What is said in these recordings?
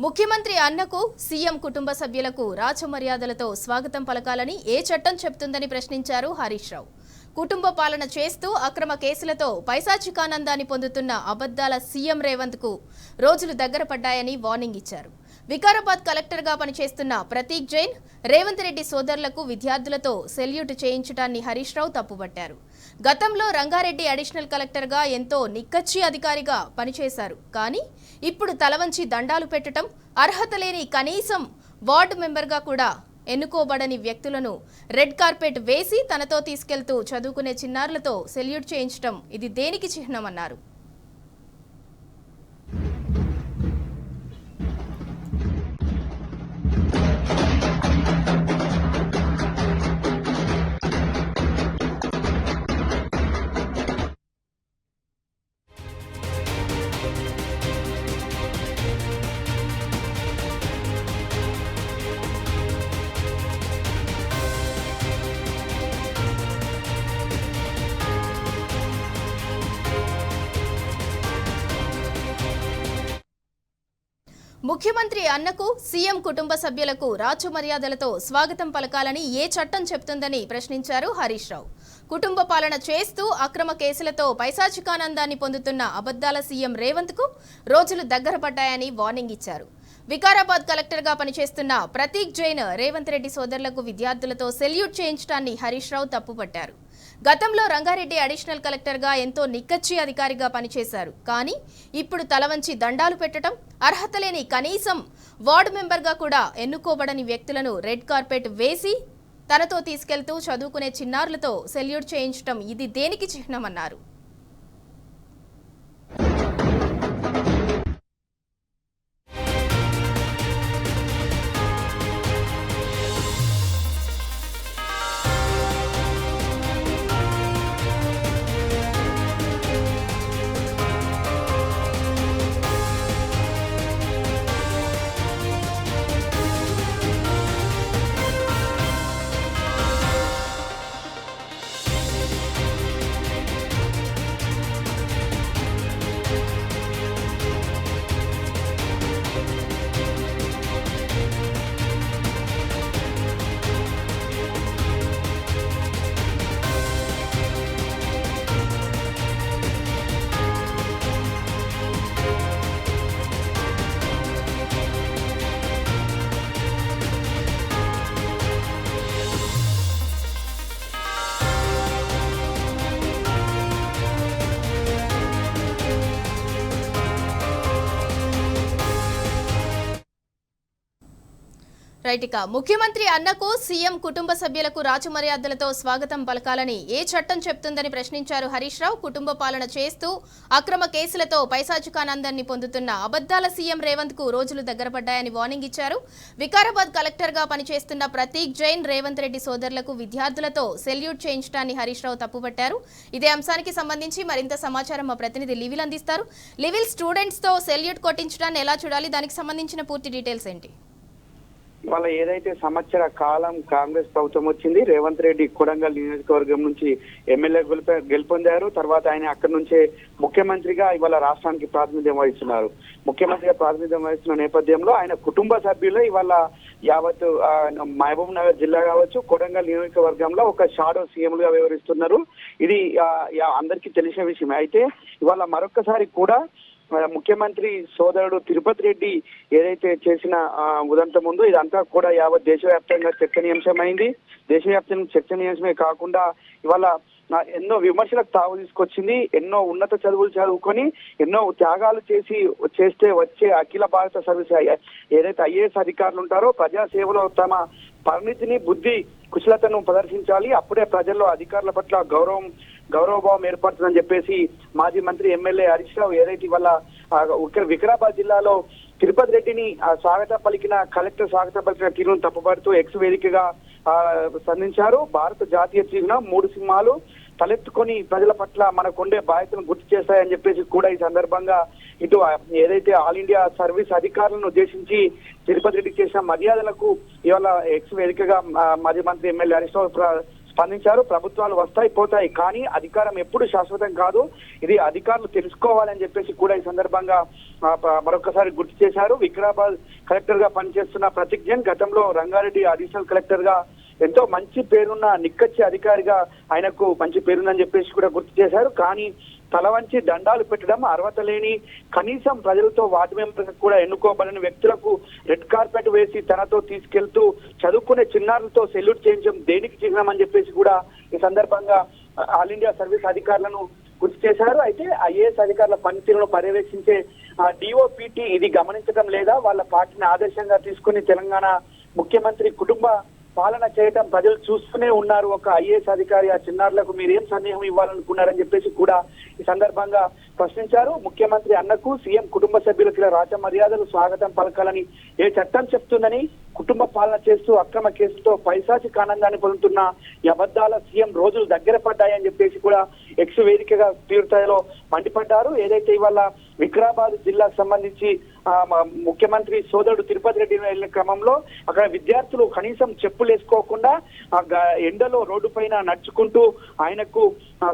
ముఖ్యమంత్రి అన్నకు సీఎం కుటుంబ సభ్యులకు రాజమర్యాదలతో స్వాగతం పలకాలని ఏ చట్టం చెప్తుందని ప్రశ్నించారు హరీష్ రావు. కుటుంబ పాలన చేస్తూ అక్రమ కేసులతో పైశాచికానందాన్ని పొందుతున్న అబద్దాల సీఎం రేవంత్ కు రోజులు దగ్గర పడ్డాయని వార్నింగ్ ఇచ్చారు. వికారాబాద్ కలెక్టర్గా పనిచేస్తున్న ప్రతీక్ జైన్, రేవంత్ రెడ్డి సోదరులకు విద్యార్థులతో సెల్యూట్ చేయించడాన్ని హరీష్ రావు తప్పుపట్టారు. గతంలో రంగారెడ్డి అడిషనల్ కలెక్టర్గా ఎంతో నిక్కచ్చి అధికారిగా పనిచేశారు. కానీ ఇప్పుడు తలవంచి దండాలు పెట్టడం, అర్హత లేని కనీసం వార్డు మెంబర్గా కూడా ఎన్నుకోబడని వ్యక్తులను రెడ్ కార్పెట్ వేసి తనతో తీసుకెళ్తూ చదువుకునే చిన్నారులతో సెల్యూట్ చేయించడం ఇది దేనికి చిహ్నమన్నారు. ముఖ్యమంత్రి అన్నకు సీఎం కుటుంబ సభ్యులకు రాజమర్యాదలతో స్వాగతం పలకాలని ఏ చట్టం చెప్తుందని ప్రశ్నించారు హరీష్ రావు. కుటుంబ పాలన చేస్తూ అక్రమ కేసులతో పైశాచికానందాన్ని పొందుతున్న అబద్దాల సీఎం రేవంత్ కు రోజులు దగ్గర పడ్డాయని వార్నింగ్ ఇచ్చారు. వికారాబాద్ కలెక్టర్గా పనిచేస్తున్న ప్రతీక్ జైన్, రేవంత్ రెడ్డి సోదరులకు విద్యార్థులతో సెల్యూట్ చేయించడాన్ని హరీష్ రావు తప్పుపట్టారు. గతంలో రంగారెడ్డి అడిషనల్ కలెక్టర్గా ఎంతో నిక్కచ్చి అధికారిగా పనిచేశారు. కానీ ఇప్పుడు తలవంచి దండాలు పెట్టడం, అర్హత లేని కనీసం వార్డు మెంబర్గా కూడా ఎన్నుకోబడని వ్యక్తులను రెడ్ కార్పెట్ వేసి తనతో తీసుకెళ్తూ చదువుకునే చిన్నారులతో సెల్యూట్ చేయించడం ఇది దేనికి చిహ్నమన్నారు. రైట్, ముఖ్యమంత్రి అన్నకు సీఎం కుటుంబ సభ్యులకు రాజమర్యాదలతో స్వాగతం పలకాలని ఏ చట్టం చెప్తుందని ప్రశ్నించారు హరీష్ రావు. కుటుంబ పాలన చేస్తూ అక్రమ కేసులతో పైశాచికానందాన్ని పొందుతున్న అబద్దాల సీఎం రేవంత్ కు రోజులు దగ్గర పడ్డాయని వార్నింగ్ ఇచ్చారు. వికారాబాద్ కలెక్టర్గా పనిచేస్తున్న ప్రతీక్ జైన్, రేవంత్ రెడ్డి సోదరులకు విద్యార్థులతో సెల్యూట్ చేయించడాన్ని హరీష్ రావు తప్పుపట్టారు. ఇదే అంశానికి సంబంధించి మరింత సమాచారం మా ప్రతినిధి లివిల్ అందిస్తారు. లివిల్, స్టూడెంట్స్ తో సెల్యూట్ కొట్టించడాన్ని ఎలా చూడాలి, దానికి సంబంధించిన పూర్తి డీటెయిల్స్ ఏంటి? వాళ్ళ ఏదైతే సంవత్సర కాలం కాంగ్రెస్ ప్రభుత్వం వచ్చింది, రేవంత్ రెడ్డి కొడంగల్ నియోజకవర్గం నుంచి ఎమ్మెల్యే గెలుపొందారు. తర్వాత ఆయన అక్కడి నుంచే ముఖ్యమంత్రిగా ఇవాళ రాష్ట్రానికి ప్రాతినిధ్యం వహిస్తున్నారు. ముఖ్యమంత్రిగా ప్రాతినిధ్యం వహిస్తున్న నేపథ్యంలో ఆయన కుటుంబ సభ్యులు ఇవాళ యావత్ మహబూబ్ నగర్ జిల్లా కావచ్చు, కొడంగల్ నియోజకవర్గంలో ఒక షాడో సీఎంలుగా వ్యవహరిస్తున్నారు. ఇది అందరికీ తెలిసిన విషయం. అయితే ఇవాళ మరొకసారి కూడా ముఖ్యమంత్రి సోదరుడు తిరుపతి రెడ్డి ఏదైతే చేసిన ఉదంతం ఉందో ఇదంతా కూడా యావత్ దేశవ్యాప్తంగా చర్చనీయాంశమైంది. దేశవ్యాప్తంగా చర్చనీయాంశమే కాకుండా ఇవాళ ఎన్నో విమర్శలకు తావు తీసుకొచ్చింది. ఎన్నో ఉన్నత చదువులు చదువుకొని ఎన్నో త్యాగాలు చేస్తే వచ్చే అఖిల భారత సర్వీస్ ఏదైతే ఐఏఎస్ అధికారులు ఉంటారో ప్రజాసేవలో తమ పరిణితిని, బుద్ధి, కుశలతను ప్రదర్శించాలి. అప్పుడే ప్రజల్లో అధికారుల పట్ల గౌరవభావం ఏర్పడుతుందని చెప్పేసి మాజీ మంత్రి ఎమ్మెల్యే హరీష్ రావు ఏదైతే వల్ల వికారాబాద్ జిల్లాలో తిరుపతి రెడ్డిని కలెక్టర్ స్వాగతం పలికిన తీరును తప్పుపడుతూ ఎక్స్ వేదికగా స్పందించారు. భారత జాతీయ చిహ్నం 3 సింహాలు తలెత్తుకొని ప్రజల పట్ల మనకుండే బాధ్యతను గుర్తు చేస్తాయని చెప్పేసి కూడా ఈ సందర్భంగా ఇటు ఏదైతే ఆల్ ఇండియా సర్వీస్ అధికారులను ఉద్దేశించి తిరుపతి రెడ్డికి చేసిన మర్యాదలకు ఇవాళ ఎక్స్ వేదికగా మాజీ మంత్రి ఎమ్మెల్యే హరీష్ రావు స్పందించారు. ప్రభుత్వాలు వస్తాయి పోతాయి కానీ అధికారం ఎప్పుడు శాశ్వతం కాదు, ఇది అధికారులు తెలుసుకోవాలని చెప్పేసి కూడా ఈ సందర్భంగా మరొకసారి గుర్తు చేశారు. వికారాబాద్ కలెక్టర్ గా పనిచేస్తున్న ప్రతిజ్ఞన్ గతంలో రంగారెడ్డి అడిషనల్ కలెక్టర్ గా ఎంతో మంచి పేరున్న నిక్కచ్చి అధికారిగా ఆయనకు మంచి పేరుందని చెప్పేసి కూడా గుర్తు చేశారు. కానీ తల వంచి దండాలు పెట్టడం, అర్హత లేని కనీసం ప్రజలతో వార్డు మెంబర్ కూడా ఎన్నుకోబడిన వ్యక్తులకు రెడ్ కార్పెట్ వేసి తనతో తీసుకెళ్తూ చదువుకునే చిన్నారులతో సెల్యూట్ చేయించడం దేనికి చిహ్నం అని చెప్పేసి కూడా ఈ సందర్భంగా ఆల్ ఇండియా సర్వీస్ అధికారులను గుర్తు చేశారు. అయితే ఐఏఎస్ అధికారుల పనితీరును పర్యవేక్షించే డిఓపిటి ఇది గమనించడం లేదా, వాళ్ళ పార్టీని ఆదర్శంగా తీసుకుని తెలంగాణ ముఖ్యమంత్రి కుటుంబ పాలన చేయడం ప్రజలు చూస్తూనే ఉన్నారు. ఒక ఐఏఎస్ అధికారి ఆ చిన్నారులకు మీరేం సందేహం ఇవ్వాలనుకున్నారని చెప్పేసి కూడా ఈ సందర్భంగా ప్రశ్నించారు. ముఖ్యమంత్రి అన్నకు సీఎం కుటుంబ సభ్యులకు రాచ మర్యాదలు స్వాగతం పలకాలని ఏ చట్టం చెప్తుందని, కుటుంబ పాలన చేస్తూ అక్రమ కేసులతో పైశాచిక ఆనందాన్ని పొందుతున్న ఈ అబద్ధాల సీఎం రోజులు దగ్గర పడ్డాయని చెప్పేసి కూడా ఎక్స్ వేదికగా తీవ్రస్థాయిలో మండిపడ్డారు. ఏదైతే ఇవాళ వికారాబాద్ జిల్లాకు సంబంధించి ముఖ్యమంత్రి సోదరుడు తిరుపతి రెడ్డి వెళ్ళిన క్రమంలో అక్కడ విద్యార్థులు కనీసం చెప్పులు వేసుకోకుండా ఎండలో రోడ్డు పైన నడుచుకుంటూ ఆయనకు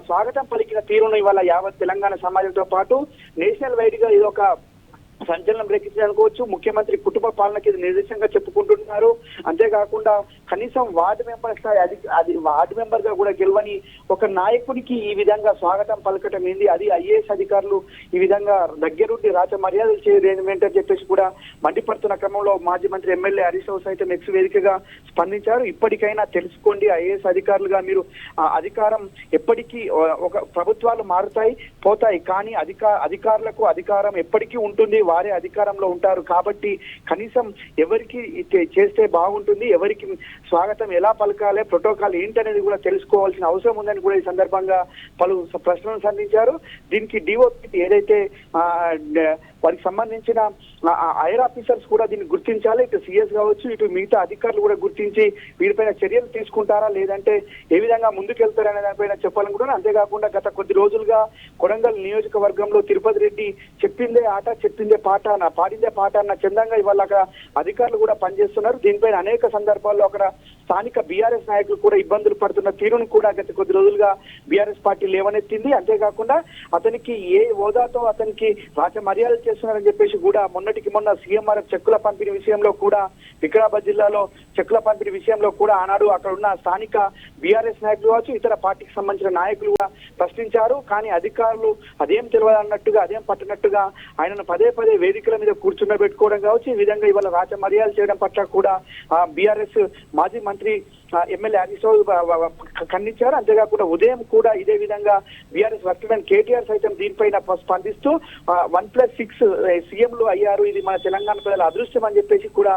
స్వాగతం పలికిన తీరును ఇవాళ యావత్ తెలంగాణ సమాజంతో పాటు నేషనల్ వైడ్ గా ఇది ఒక సంచలనం రేకించనుకోవచ్చు. ముఖ్యమంత్రి కుటుంబ పాలనకి ఇది నిర్దేశంగా చెప్పుకుంటున్నారు. అంతేకాకుండా కనీసం వార్డు మెంబర్ స్థాయి అది వార్డు మెంబర్ గా కూడా గెలవని ఒక నాయకుడికి ఈ విధంగా స్వాగతం పలకటం ఏంది, అది ఐఏఎస్ అధికారులు ఈ విధంగా దగ్గరుండి రాచ మర్యాదలు చేయడం ఏంటని చెప్పేసి కూడా మండిపడుతున్న క్రమంలో మాజీ మంత్రి ఎమ్మెల్యే హరీష్ రావు సైతం ఎక్స్ వేదికగా స్పందించారు. ఇప్పటికైనా తెలుసుకోండి, ఐఏఎస్ అధికారులుగా మీరు అధికారం ఎప్పటికీ ఒక ప్రభుత్వాలు మారుతాయి పోతాయి కానీ అధికారులకు అధికారం ఎప్పటికీ ఉంటుంది, వారే అధికారంలో ఉంటారు. కాబట్టి కనీసం ఎవరికి చేస్తే బాగుంటుంది, ఎవరికి స్వాగతం ఎలా పలకాలి, ప్రోటోకాల్ ఏంటనేది కూడా తెలుసుకోవాల్సిన అవసరం ఉందని కూడా ఈ సందర్భంగా పలు ప్రశ్నలు సంధించారు. దీనికి డిఓపి ఏదైతే వారికి సంబంధించిన ఐఆర్ ఆఫీసర్స్ కూడా దీన్ని గుర్తించాలి. ఇటు సిఎస్ కావచ్చు, ఇటు మిగతా అధికారులు కూడా గుర్తించి వీరిపైన చర్యలు తీసుకుంటారా లేదంటే ఏ విధంగా ముందుకెళ్తారనే దానిపైన చెప్పాలనుకుంటున్నాను. అంతేకాకుండా గత కొద్ది రోజులుగా కొడంగల్ నియోజకవర్గంలో తిరుపతి రెడ్డి చెప్పిందే ఆట చెప్పిందే పాడిందే పాట అన్న చందంగా ఇవాళ అక్కడ అధికారులు కూడా పనిచేస్తున్నారు. దీనిపైన అనేక సందర్భాల్లో అక్కడ స్థానిక బీఆర్ఎస్ నాయకులు కూడా ఇబ్బందులు పడుతున్న తీరును కూడా గత కొద్ది రోజులుగా బీఆర్ఎస్ పార్టీ లేవనెత్తింది. అంతేకాకుండా అతనికి ఏ హోదాతో అతనికి రాచ మర్యాదలు చేస్తున్నారని చెప్పేసి కూడా మొన్నటికి మొన్న సీఎంఆర్ఎఫ్ చెక్కుల పంపిణీ విషయంలో కూడా వికారాబాద్ జిల్లాలో చెక్కుల పంపిణీ విషయంలో కూడా ఆనాడు అక్కడ ఉన్న స్థానిక బీఆర్ఎస్ నాయకులు కావచ్చు, ఇతర పార్టీకి సంబంధించిన నాయకులు కూడా ప్రశ్నించారు. కానీ అధికారులు అదేం తెలియదు అన్నట్టుగా అదేం పట్టినట్టుగా ఆయనను పదే పదే వేదికల మీద కూర్చుండబెట్టుకోవడం కావచ్చు, ఈ విధంగా ఇవాళ రాచ మర్యాదలు చేయడం పట్ల కూడా బీఆర్ఎస్ మాజీ మంత్రి ఎమ్మెల్యే హరీష్ రావు ఖండించారు. అంతేకాకుండా ఉదయం కూడా ఇదే విధంగా బీఆర్ఎస్ వర్కింగ్ కేటీఆర్ సైతం దీనిపైన స్పందిస్తూ 1+6 సీఎంలు అయ్యారు, ఇది మన తెలంగాణ ప్రజల అదృష్టం అని చెప్పేసి కూడా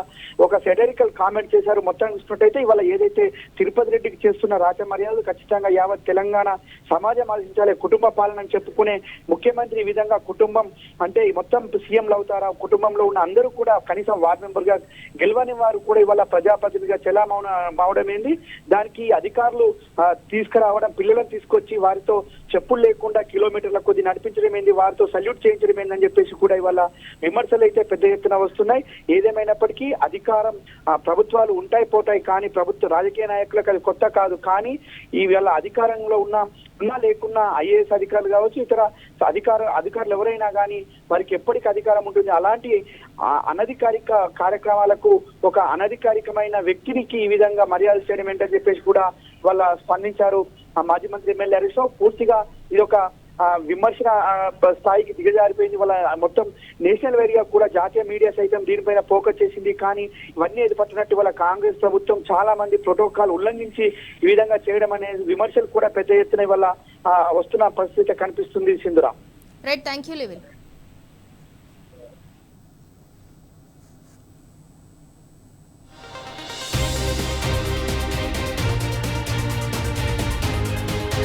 ఒక సెటరికల్ కామెంట్ చేశారు. మొత్తం చూసినట్టయితే ఇవాళ ఏదైతే తిరుపతి రెడ్డికి చేస్తున్న రాచ మర్యాదలు ఖచ్చితంగా యావత్ తెలంగాణ సమాజం ఆలోచించాలి. కుటుంబ పాలన చెప్పుకునే ముఖ్యమంత్రి ఈ విధంగా కుటుంబం అంటే మొత్తం సీఎంలు అవుతారా, కుటుంబంలో ఉన్న అందరూ కూడా కనీసం వార్డు మెంబర్ గా గెలవని వారు కూడా ఇవాళ ప్రజాప్రతినిధిగా చెలామవడం ఏంది, దానికి అధికారులు తీసుకురావడం, పిల్లలను తీసుకొచ్చి వారితో చెప్పులు లేకుండా కిలోమీటర్ల కొద్ది నడిపించడం ఏంది, వారితో సల్యూట్ చేయించడం ఏందని చెప్పేసి కూడా ఇవాళ విమర్శలు అయితే పెద్ద ఎత్తున వస్తున్నాయి. ఏదేమైనప్పటికీ అధికారం ప్రభుత్వాలు ఉంటాయి పోతాయి కానీ ప్రభుత్వ రాజకీయ నాయకులకు అది కొత్త కాదు. కానీ ఈ వేళ అధికారంలో ఉన్నా లేకున్నా ఐఏఎస్ అధికారులు కావచ్చు, ఇతర అధికారులు ఎవరైనా కానీ వారికి ఎప్పటికీ అధికారం ఉంటుంది. అలాంటి అనధికారిక కార్యక్రమాలకు ఒక అనధికారికమైన వ్యక్తినికి ఈ విధంగా మర్యాద చేయడం ఏంటని చెప్పేసి కూడా వాళ్ళ స్పందించారు. మాజీ మంత్రి ఎమ్మెల్యే హరీష్ రావు పూర్తిగా ఇది ఒక విమర్శన స్థాయికి దిగజారిపోయింది. వాళ్ళ మొత్తం నేషనల్ వైడ్ గా కూడా జాతీయ మీడియా సైతం దీనిపైన ఫోకస్ చేసింది. కానీ ఇవన్నీ ఎదుపట్టినట్టు వాళ్ళ కాంగ్రెస్ ప్రభుత్వం చాలా మంది ప్రోటోకాల్ ఉల్లంఘించి ఈ విధంగా చేయడం అనే విమర్శలు కూడా పెద్ద ఎత్తున వల్ల వస్తున్న పరిస్థితి కనిపిస్తుంది. Sindhura. Right, thank you live-in.